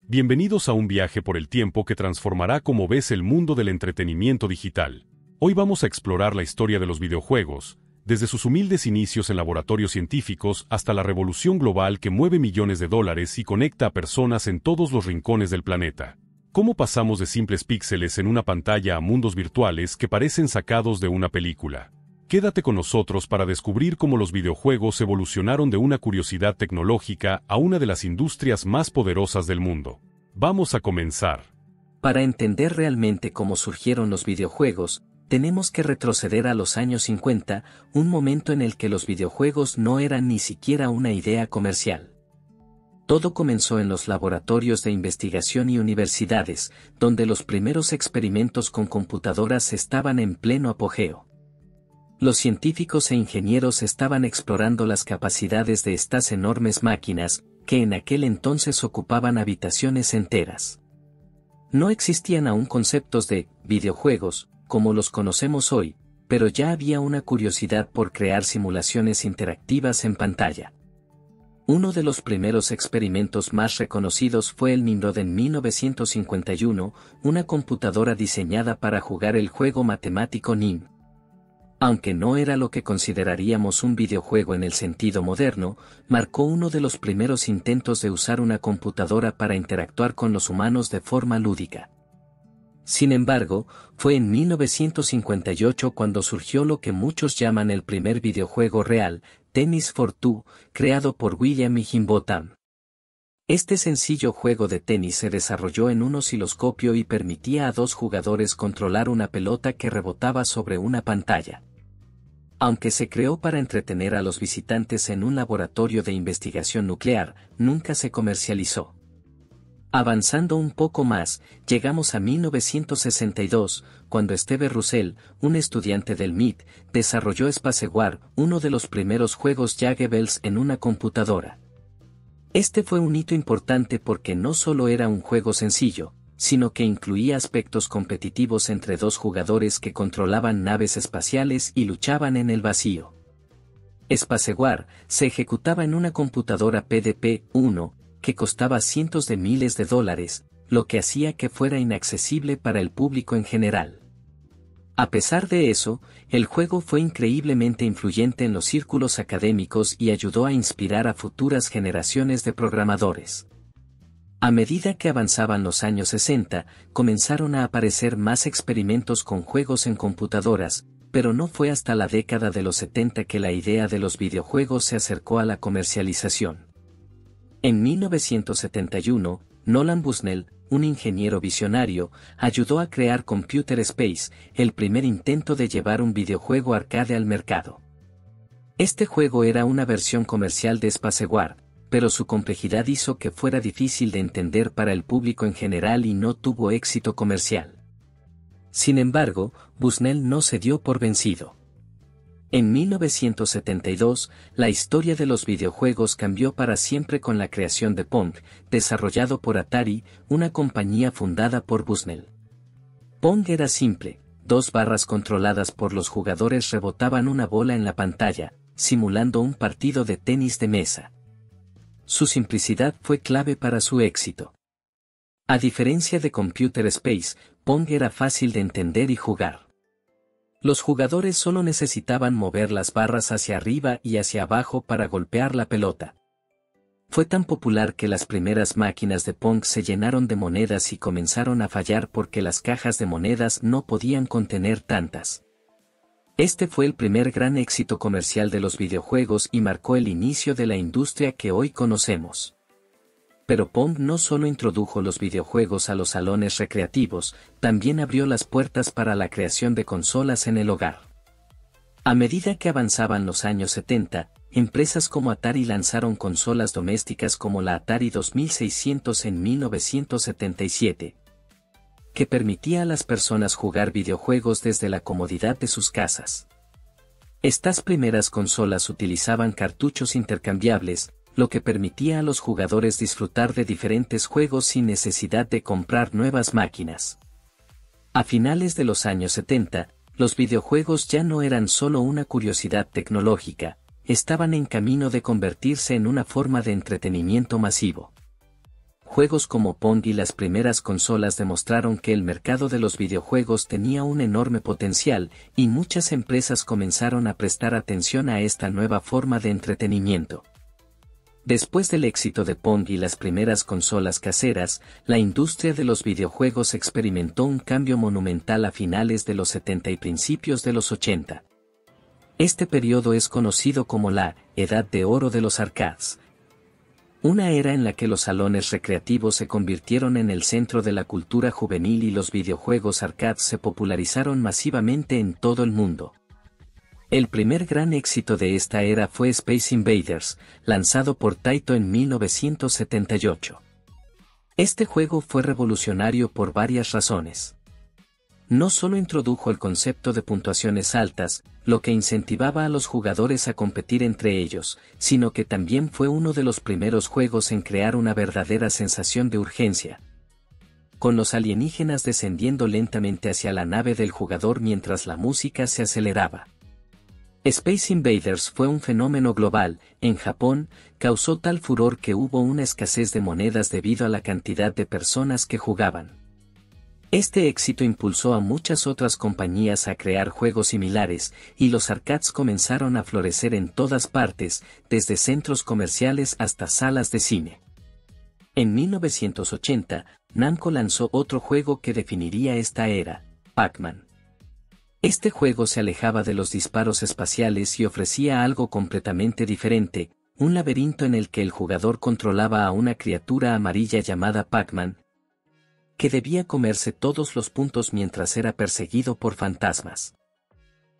Bienvenidos a un viaje por el tiempo que transformará cómo ves el mundo del entretenimiento digital. Hoy vamos a explorar la historia de los videojuegos, desde sus humildes inicios en laboratorios científicos hasta la revolución global que mueve millones de dólares y conecta a personas en todos los rincones del planeta. ¿Cómo pasamos de simples píxeles en una pantalla a mundos virtuales que parecen sacados de una película? Quédate con nosotros para descubrir cómo los videojuegos evolucionaron de una curiosidad tecnológica a una de las industrias más poderosas del mundo. Vamos a comenzar. Para entender realmente cómo surgieron los videojuegos, tenemos que retroceder a los años 50, un momento en el que los videojuegos no eran ni siquiera una idea comercial. Todo comenzó en los laboratorios de investigación y universidades, donde los primeros experimentos con computadoras estaban en pleno apogeo. Los científicos e ingenieros estaban explorando las capacidades de estas enormes máquinas, que en aquel entonces ocupaban habitaciones enteras. No existían aún conceptos de videojuegos, como los conocemos hoy, pero ya había una curiosidad por crear simulaciones interactivas en pantalla. Uno de los primeros experimentos más reconocidos fue el Nimrod en 1951, una computadora diseñada para jugar el juego matemático NIM. Aunque no era lo que consideraríamos un videojuego en el sentido moderno, marcó uno de los primeros intentos de usar una computadora para interactuar con los humanos de forma lúdica. Sin embargo, fue en 1958 cuando surgió lo que muchos llaman el primer videojuego real, Tennis for Two, creado por William Higginbotham. Este sencillo juego de tenis se desarrolló en un osciloscopio y permitía a dos jugadores controlar una pelota que rebotaba sobre una pantalla. Aunque se creó para entretener a los visitantes en un laboratorio de investigación nuclear, nunca se comercializó. Avanzando un poco más, llegamos a 1962, cuando Steve Russell, un estudiante del MIT, desarrolló Spacewar, uno de los primeros juegos jugables en una computadora. Este fue un hito importante porque no solo era un juego sencillo, sino que incluía aspectos competitivos entre dos jugadores que controlaban naves espaciales y luchaban en el vacío. Spacewar se ejecutaba en una computadora PDP-1, que costaba cientos de miles de dólares, lo que hacía que fuera inaccesible para el público en general. A pesar de eso, el juego fue increíblemente influyente en los círculos académicos y ayudó a inspirar a futuras generaciones de programadores. A medida que avanzaban los años 60, comenzaron a aparecer más experimentos con juegos en computadoras, pero no fue hasta la década de los 70 que la idea de los videojuegos se acercó a la comercialización. En 1971, Nolan Bushnell, un ingeniero visionario, ayudó a crear Computer Space, el primer intento de llevar un videojuego arcade al mercado. Este juego era una versión comercial de Spacewar, pero su complejidad hizo que fuera difícil de entender para el público en general y no tuvo éxito comercial. Sin embargo, Bushnell no se dio por vencido. En 1972, la historia de los videojuegos cambió para siempre con la creación de Pong, desarrollado por Atari, una compañía fundada por Bushnell. Pong era simple, dos barras controladas por los jugadores rebotaban una bola en la pantalla, simulando un partido de tenis de mesa. Su simplicidad fue clave para su éxito. A diferencia de Computer Space, Pong era fácil de entender y jugar. Los jugadores solo necesitaban mover las barras hacia arriba y hacia abajo para golpear la pelota. Fue tan popular que las primeras máquinas de Pong se llenaron de monedas y comenzaron a fallar porque las cajas de monedas no podían contener tantas. Este fue el primer gran éxito comercial de los videojuegos y marcó el inicio de la industria que hoy conocemos. Pero Pong no solo introdujo los videojuegos a los salones recreativos, también abrió las puertas para la creación de consolas en el hogar. A medida que avanzaban los años 70, empresas como Atari lanzaron consolas domésticas como la Atari 2600 en 1977, que permitía a las personas jugar videojuegos desde la comodidad de sus casas. Estas primeras consolas utilizaban cartuchos intercambiables, lo que permitía a los jugadores disfrutar de diferentes juegos sin necesidad de comprar nuevas máquinas. A finales de los años 70, los videojuegos ya no eran solo una curiosidad tecnológica, estaban en camino de convertirse en una forma de entretenimiento masivo. Juegos como Pong y las primeras consolas demostraron que el mercado de los videojuegos tenía un enorme potencial, y muchas empresas comenzaron a prestar atención a esta nueva forma de entretenimiento. Después del éxito de Pong y las primeras consolas caseras, la industria de los videojuegos experimentó un cambio monumental a finales de los 70 y principios de los 80. Este periodo es conocido como la Edad de Oro de los arcades. Una era en la que los salones recreativos se convirtieron en el centro de la cultura juvenil y los videojuegos arcade se popularizaron masivamente en todo el mundo. El primer gran éxito de esta era fue Space Invaders, lanzado por Taito en 1978. Este juego fue revolucionario por varias razones. No solo introdujo el concepto de puntuaciones altas, lo que incentivaba a los jugadores a competir entre ellos, sino que también fue uno de los primeros juegos en crear una verdadera sensación de urgencia, con los alienígenas descendiendo lentamente hacia la nave del jugador mientras la música se aceleraba. Space Invaders fue un fenómeno global. En Japón, causó tal furor que hubo una escasez de monedas debido a la cantidad de personas que jugaban. Este éxito impulsó a muchas otras compañías a crear juegos similares, y los arcades comenzaron a florecer en todas partes, desde centros comerciales hasta salas de cine. En 1980, Namco lanzó otro juego que definiría esta era, Pac-Man. Este juego se alejaba de los disparos espaciales y ofrecía algo completamente diferente, un laberinto en el que el jugador controlaba a una criatura amarilla llamada Pac-Man, que debía comerse todos los puntos mientras era perseguido por fantasmas.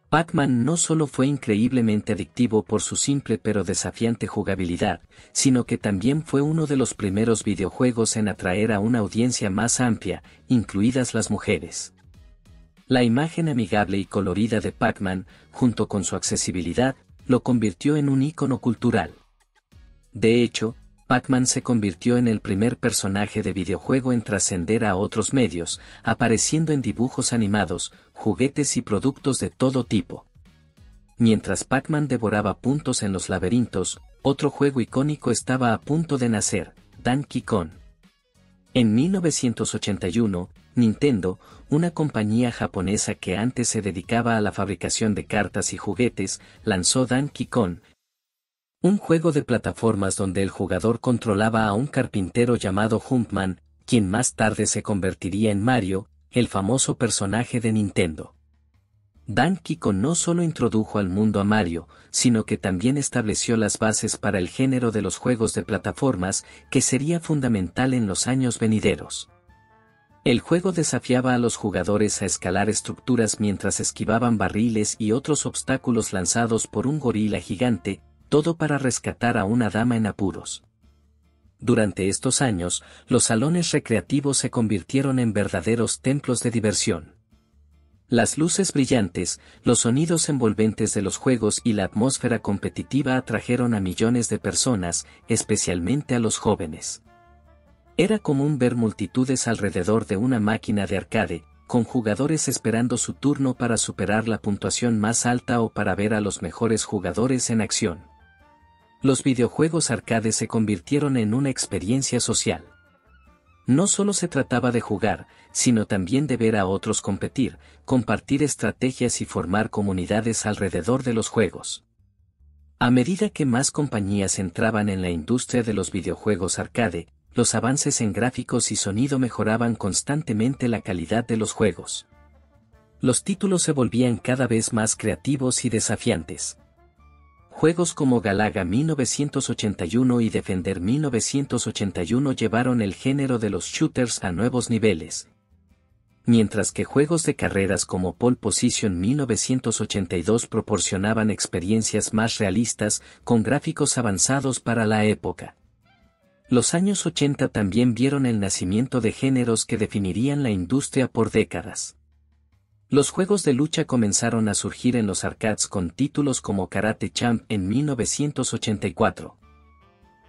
Pac-Man no solo fue increíblemente adictivo por su simple pero desafiante jugabilidad, sino que también fue uno de los primeros videojuegos en atraer a una audiencia más amplia, incluidas las mujeres. La imagen amigable y colorida de Pac-Man, junto con su accesibilidad, lo convirtió en un ícono cultural. De hecho, Pac-Man se convirtió en el primer personaje de videojuego en trascender a otros medios, apareciendo en dibujos animados, juguetes y productos de todo tipo. Mientras Pac-Man devoraba puntos en los laberintos, otro juego icónico estaba a punto de nacer, Donkey Kong. En 1981, Nintendo, una compañía japonesa que antes se dedicaba a la fabricación de cartas y juguetes, lanzó Donkey Kong, un juego de plataformas donde el jugador controlaba a un carpintero llamado Jumpman, quien más tarde se convertiría en Mario, el famoso personaje de Nintendo. Donkey Kong no solo introdujo al mundo a Mario, sino que también estableció las bases para el género de los juegos de plataformas, que sería fundamental en los años venideros. El juego desafiaba a los jugadores a escalar estructuras mientras esquivaban barriles y otros obstáculos lanzados por un gorila gigante, todo para rescatar a una dama en apuros. Durante estos años, los salones recreativos se convirtieron en verdaderos templos de diversión. Las luces brillantes, los sonidos envolventes de los juegos y la atmósfera competitiva atrajeron a millones de personas, especialmente a los jóvenes. Era común ver multitudes alrededor de una máquina de arcade, con jugadores esperando su turno para superar la puntuación más alta o para ver a los mejores jugadores en acción. Los videojuegos arcade se convirtieron en una experiencia social. No solo se trataba de jugar, sino también de ver a otros competir, compartir estrategias y formar comunidades alrededor de los juegos. A medida que más compañías entraban en la industria de los videojuegos arcade, los avances en gráficos y sonido mejoraban constantemente la calidad de los juegos. Los títulos se volvían cada vez más creativos y desafiantes. Juegos como Galaga 1981 y Defender 1981 llevaron el género de los shooters a nuevos niveles. Mientras que juegos de carreras como Pole Position 1982 proporcionaban experiencias más realistas, con gráficos avanzados para la época. Los años 80 también vieron el nacimiento de géneros que definirían la industria por décadas. Los juegos de lucha comenzaron a surgir en los arcades con títulos como Karate Champ en 1984,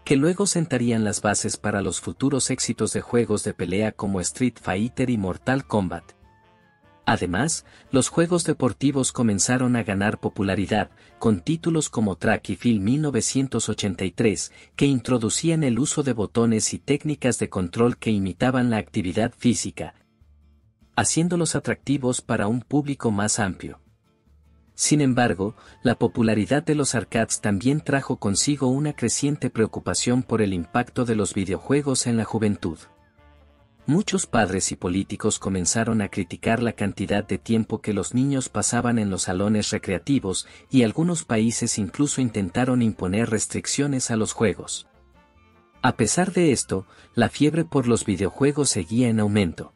que luego sentarían las bases para los futuros éxitos de juegos de pelea como Street Fighter y Mortal Kombat. Además, los juegos deportivos comenzaron a ganar popularidad, con títulos como Track y Field 1983, que introducían el uso de botones y técnicas de control que imitaban la actividad física, haciéndolos atractivos para un público más amplio. Sin embargo, la popularidad de los arcades también trajo consigo una creciente preocupación por el impacto de los videojuegos en la juventud. Muchos padres y políticos comenzaron a criticar la cantidad de tiempo que los niños pasaban en los salones recreativos, y algunos países incluso intentaron imponer restricciones a los juegos. A pesar de esto, la fiebre por los videojuegos seguía en aumento.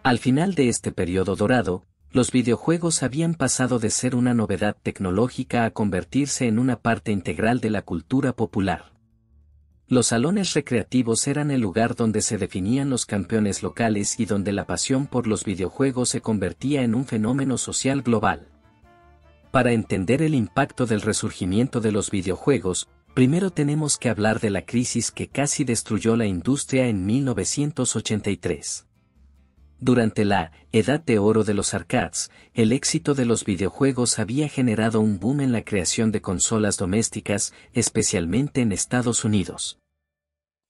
Al final de este periodo dorado, los videojuegos habían pasado de ser una novedad tecnológica a convertirse en una parte integral de la cultura popular. Los salones recreativos eran el lugar donde se definían los campeones locales y donde la pasión por los videojuegos se convertía en un fenómeno social global. Para entender el impacto del resurgimiento de los videojuegos, primero tenemos que hablar de la crisis que casi destruyó la industria en 1983. Durante la Edad de Oro de los arcades, el éxito de los videojuegos había generado un boom en la creación de consolas domésticas, especialmente en Estados Unidos.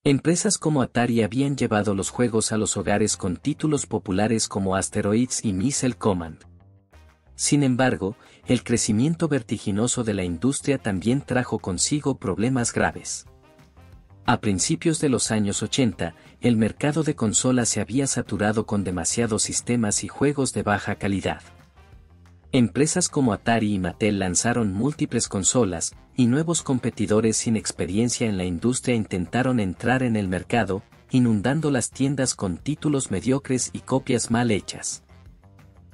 Empresas como Atari habían llevado los juegos a los hogares con títulos populares como Asteroids y Missile Command. Sin embargo, el crecimiento vertiginoso de la industria también trajo consigo problemas graves. A principios de los años 80, el mercado de consolas se había saturado con demasiados sistemas y juegos de baja calidad. Empresas como Atari y Mattel lanzaron múltiples consolas, y nuevos competidores sin experiencia en la industria intentaron entrar en el mercado, inundando las tiendas con títulos mediocres y copias mal hechas.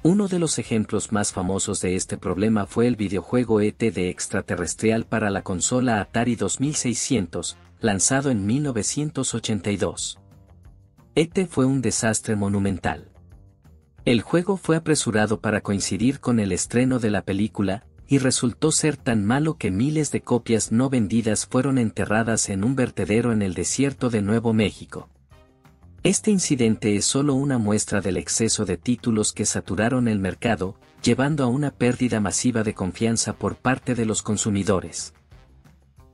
Uno de los ejemplos más famosos de este problema fue el videojuego E.T. de extraterrestrial para la consola Atari 2600, lanzado en 1982. E.T. fue un desastre monumental. El juego fue apresurado para coincidir con el estreno de la película, y resultó ser tan malo que miles de copias no vendidas fueron enterradas en un vertedero en el desierto de Nuevo México. Este incidente es solo una muestra del exceso de títulos que saturaron el mercado, llevando a una pérdida masiva de confianza por parte de los consumidores.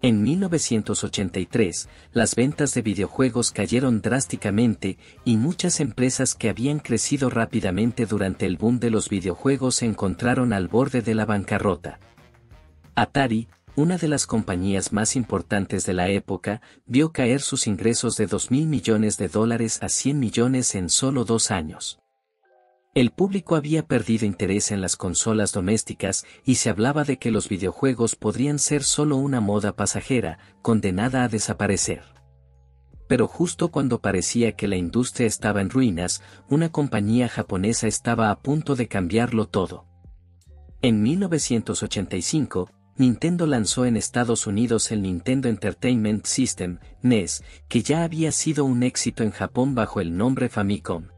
En 1983, las ventas de videojuegos cayeron drásticamente, y muchas empresas que habían crecido rápidamente durante el boom de los videojuegos se encontraron al borde de la bancarrota. Atari, una de las compañías más importantes de la época, vio caer sus ingresos de $2.000 millones a 100 millones en solo 2 años. El público había perdido interés en las consolas domésticas, y se hablaba de que los videojuegos podrían ser solo una moda pasajera, condenada a desaparecer. Pero justo cuando parecía que la industria estaba en ruinas, una compañía japonesa estaba a punto de cambiarlo todo. En 1985, Nintendo lanzó en Estados Unidos el Nintendo Entertainment System, NES, que ya había sido un éxito en Japón bajo el nombre Famicom.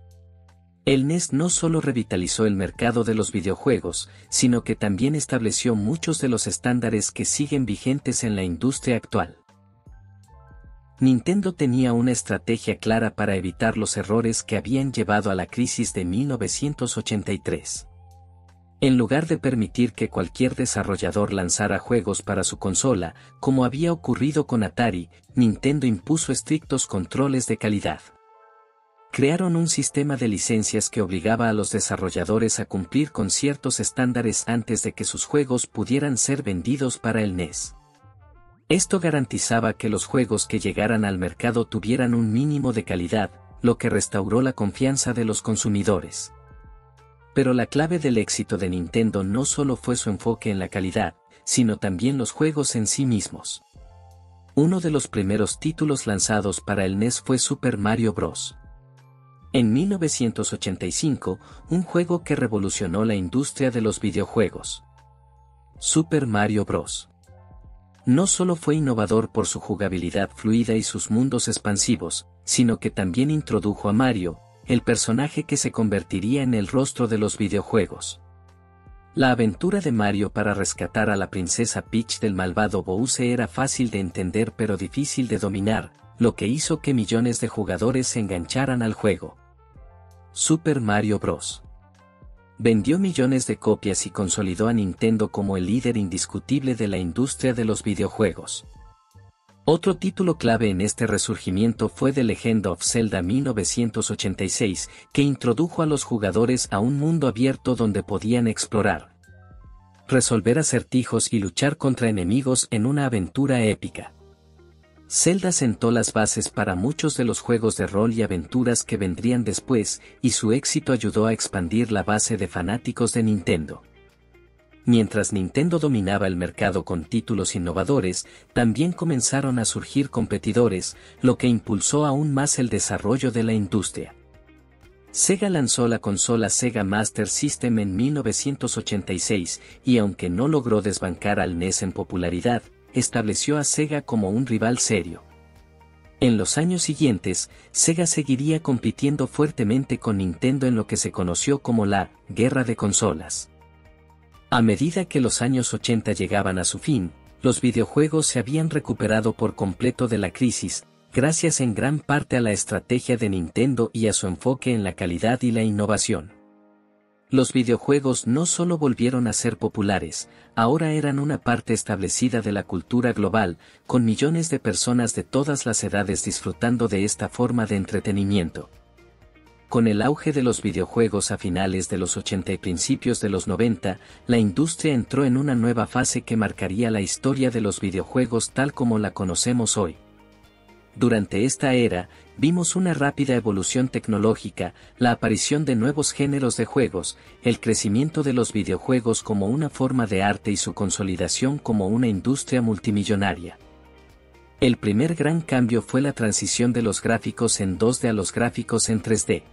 El NES no solo revitalizó el mercado de los videojuegos, sino que también estableció muchos de los estándares que siguen vigentes en la industria actual. Nintendo tenía una estrategia clara para evitar los errores que habían llevado a la crisis de 1983. En lugar de permitir que cualquier desarrollador lanzara juegos para su consola, como había ocurrido con Atari, Nintendo impuso estrictos controles de calidad. Crearon un sistema de licencias que obligaba a los desarrolladores a cumplir con ciertos estándares antes de que sus juegos pudieran ser vendidos para el NES. Esto garantizaba que los juegos que llegaran al mercado tuvieran un mínimo de calidad, lo que restauró la confianza de los consumidores. Pero la clave del éxito de Nintendo no solo fue su enfoque en la calidad, sino también los juegos en sí mismos. Uno de los primeros títulos lanzados para el NES fue Super Mario Bros. En 1985, un juego que revolucionó la industria de los videojuegos. Super Mario Bros. No solo fue innovador por su jugabilidad fluida y sus mundos expansivos, sino que también introdujo a Mario, el personaje que se convertiría en el rostro de los videojuegos. La aventura de Mario para rescatar a la princesa Peach del malvado Bowser era fácil de entender pero difícil de dominar, lo que hizo que millones de jugadores se engancharan al juego. Super Mario Bros. Vendió millones de copias y consolidó a Nintendo como el líder indiscutible de la industria de los videojuegos. Otro título clave en este resurgimiento fue The Legend of Zelda 1986, que introdujo a los jugadores a un mundo abierto donde podían explorar, resolver acertijos y luchar contra enemigos en una aventura épica. Zelda sentó las bases para muchos de los juegos de rol y aventuras que vendrían después, y su éxito ayudó a expandir la base de fanáticos de Nintendo. Mientras Nintendo dominaba el mercado con títulos innovadores, también comenzaron a surgir competidores, lo que impulsó aún más el desarrollo de la industria. Sega lanzó la consola Sega Master System en 1986, y aunque no logró desbancar al NES en popularidad, estableció a Sega como un rival serio. En los años siguientes, Sega seguiría compitiendo fuertemente con Nintendo en lo que se conoció como la Guerra de Consolas. A medida que los años 80 llegaban a su fin, los videojuegos se habían recuperado por completo de la crisis, gracias en gran parte a la estrategia de Nintendo y a su enfoque en la calidad y la innovación. Los videojuegos no solo volvieron a ser populares, ahora eran una parte establecida de la cultura global, con millones de personas de todas las edades disfrutando de esta forma de entretenimiento. Con el auge de los videojuegos a finales de los 80 y principios de los 90, la industria entró en una nueva fase que marcaría la historia de los videojuegos tal como la conocemos hoy. Durante esta era, vimos una rápida evolución tecnológica, la aparición de nuevos géneros de juegos, el crecimiento de los videojuegos como una forma de arte y su consolidación como una industria multimillonaria. El primer gran cambio fue la transición de los gráficos en 2D a los gráficos en 3D.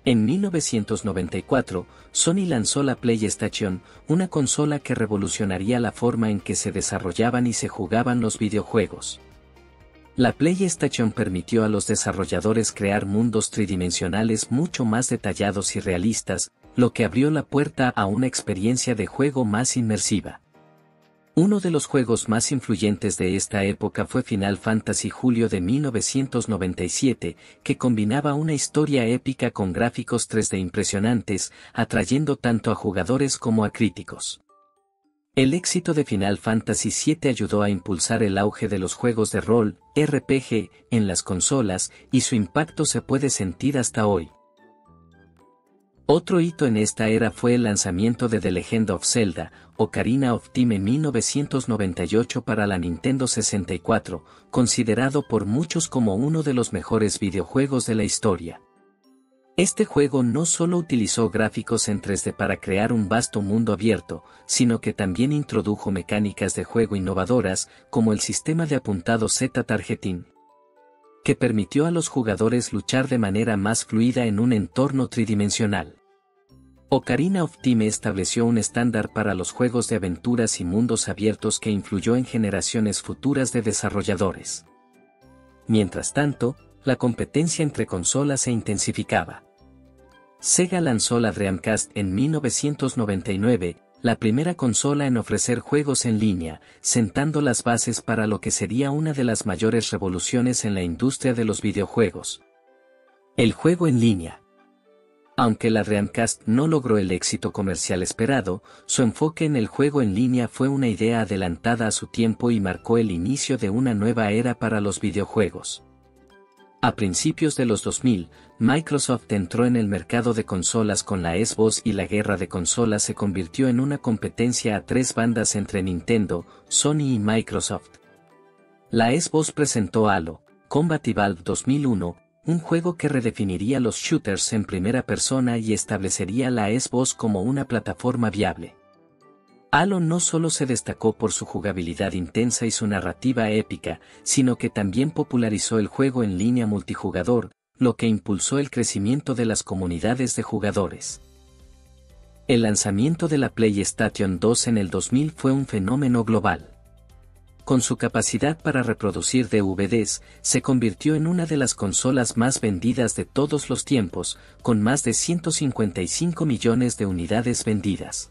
En 1994, Sony lanzó la PlayStation, una consola que revolucionaría la forma en que se desarrollaban y se jugaban los videojuegos. La PlayStation permitió a los desarrolladores crear mundos tridimensionales mucho más detallados y realistas, lo que abrió la puerta a una experiencia de juego más inmersiva. Uno de los juegos más influyentes de esta época fue Final Fantasy Julio de 1997, que combinaba una historia épica con gráficos 3D impresionantes, atrayendo tanto a jugadores como a críticos. El éxito de Final Fantasy VII ayudó a impulsar el auge de los juegos de rol, RPG, en las consolas, y su impacto se puede sentir hasta hoy. Otro hito en esta era fue el lanzamiento de The Legend of Zelda, Ocarina of Time en 1998 para la Nintendo 64, considerado por muchos como uno de los mejores videojuegos de la historia. Este juego no solo utilizó gráficos en 3D para crear un vasto mundo abierto, sino que también introdujo mecánicas de juego innovadoras, como el sistema de apuntado Z-Targeting, que permitió a los jugadores luchar de manera más fluida en un entorno tridimensional. Ocarina of Time estableció un estándar para los juegos de aventuras y mundos abiertos que influyó en generaciones futuras de desarrolladores. Mientras tanto, la competencia entre consolas se intensificaba. Sega lanzó la Dreamcast en 1999, la primera consola en ofrecer juegos en línea, sentando las bases para lo que sería una de las mayores revoluciones en la industria de los videojuegos: el juego en línea. Aunque la Dreamcast no logró el éxito comercial esperado, su enfoque en el juego en línea fue una idea adelantada a su tiempo y marcó el inicio de una nueva era para los videojuegos. A principios de los 2000, Microsoft entró en el mercado de consolas con la Xbox y la guerra de consolas se convirtió en una competencia a tres bandas entre Nintendo, Sony y Microsoft. La Xbox presentó Halo Combat Evolved 2001, un juego que redefiniría los shooters en primera persona y establecería la Xbox como una plataforma viable. Halo no solo se destacó por su jugabilidad intensa y su narrativa épica, sino que también popularizó el juego en línea multijugador, lo que impulsó el crecimiento de las comunidades de jugadores. El lanzamiento de la PlayStation 2 en el 2000 fue un fenómeno global. Con su capacidad para reproducir DVDs, se convirtió en una de las consolas más vendidas de todos los tiempos, con más de 155 millones de unidades vendidas.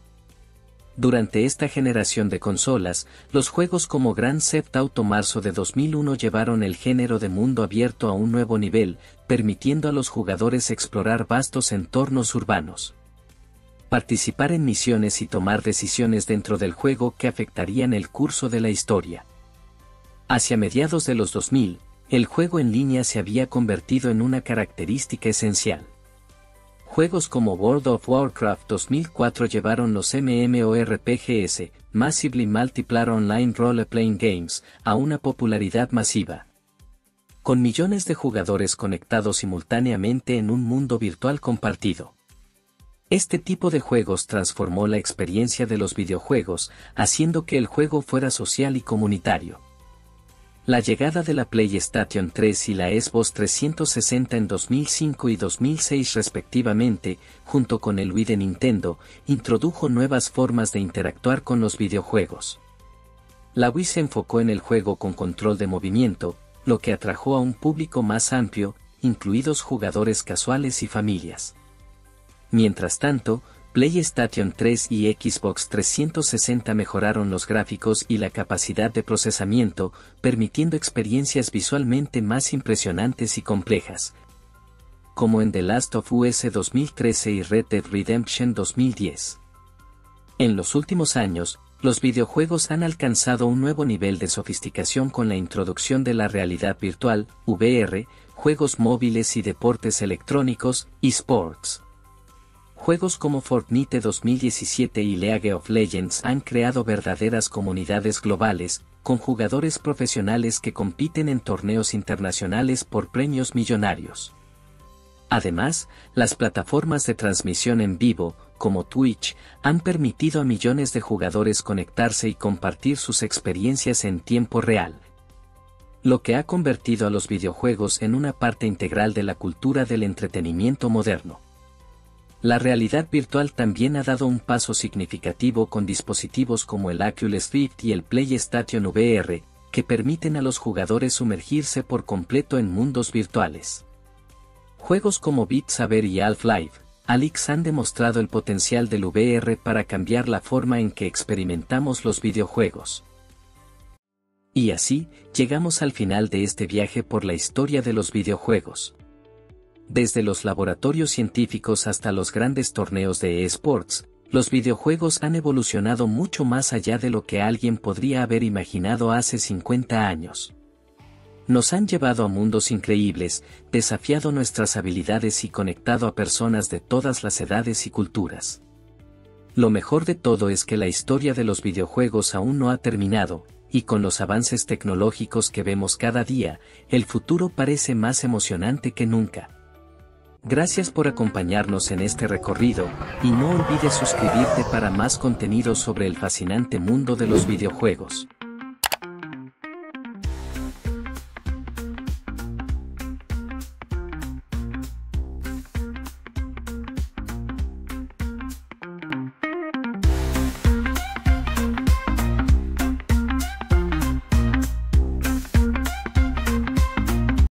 Durante esta generación de consolas, los juegos como Grand Theft Auto marzo de 2001 llevaron el género de mundo abierto a un nuevo nivel, permitiendo a los jugadores explorar vastos entornos urbanos. participar en misiones y tomar decisiones dentro del juego que afectarían el curso de la historia. Hacia mediados de los 2000, el juego en línea se había convertido en una característica esencial. Juegos como World of Warcraft 2004 llevaron los MMORPGs, Massively Multiplayer Online Role-Playing Games, a una popularidad masiva. Con millones de jugadores conectados simultáneamente en un mundo virtual compartido. Este tipo de juegos transformó la experiencia de los videojuegos, haciendo que el juego fuera social y comunitario. La llegada de la PlayStation 3 y la Xbox 360 en 2005 y 2006 respectivamente, junto con el Wii de Nintendo, introdujo nuevas formas de interactuar con los videojuegos. La Wii se enfocó en el juego con control de movimiento, lo que atrajo a un público más amplio, incluidos jugadores casuales y familias. Mientras tanto, PlayStation 3 y Xbox 360 mejoraron los gráficos y la capacidad de procesamiento, permitiendo experiencias visualmente más impresionantes y complejas, como en The Last of Us 2013 y Red Dead Redemption 2010. En los últimos años, los videojuegos han alcanzado un nuevo nivel de sofisticación con la introducción de la realidad virtual, VR, juegos móviles y deportes electrónicos, eSports. Juegos como Fortnite 2017 y League of Legends han creado verdaderas comunidades globales, con jugadores profesionales que compiten en torneos internacionales por premios millonarios. Además, las plataformas de transmisión en vivo, como Twitch, han permitido a millones de jugadores conectarse y compartir sus experiencias en tiempo real. Lo que ha convertido a los videojuegos en una parte integral de la cultura del entretenimiento moderno. La realidad virtual también ha dado un paso significativo con dispositivos como el Oculus Rift y el PlayStation VR, que permiten a los jugadores sumergirse por completo en mundos virtuales. Juegos como Beat Saber y Half-Life Alyx han demostrado el potencial del VR para cambiar la forma en que experimentamos los videojuegos. Y así, llegamos al final de este viaje por la historia de los videojuegos. Desde los laboratorios científicos hasta los grandes torneos de eSports, los videojuegos han evolucionado mucho más allá de lo que alguien podría haber imaginado hace 50 años. Nos han llevado a mundos increíbles, desafiado nuestras habilidades y conectado a personas de todas las edades y culturas. Lo mejor de todo es que la historia de los videojuegos aún no ha terminado, y con los avances tecnológicos que vemos cada día, el futuro parece más emocionante que nunca. Gracias por acompañarnos en este recorrido, y no olvides suscribirte para más contenido sobre el fascinante mundo de los videojuegos.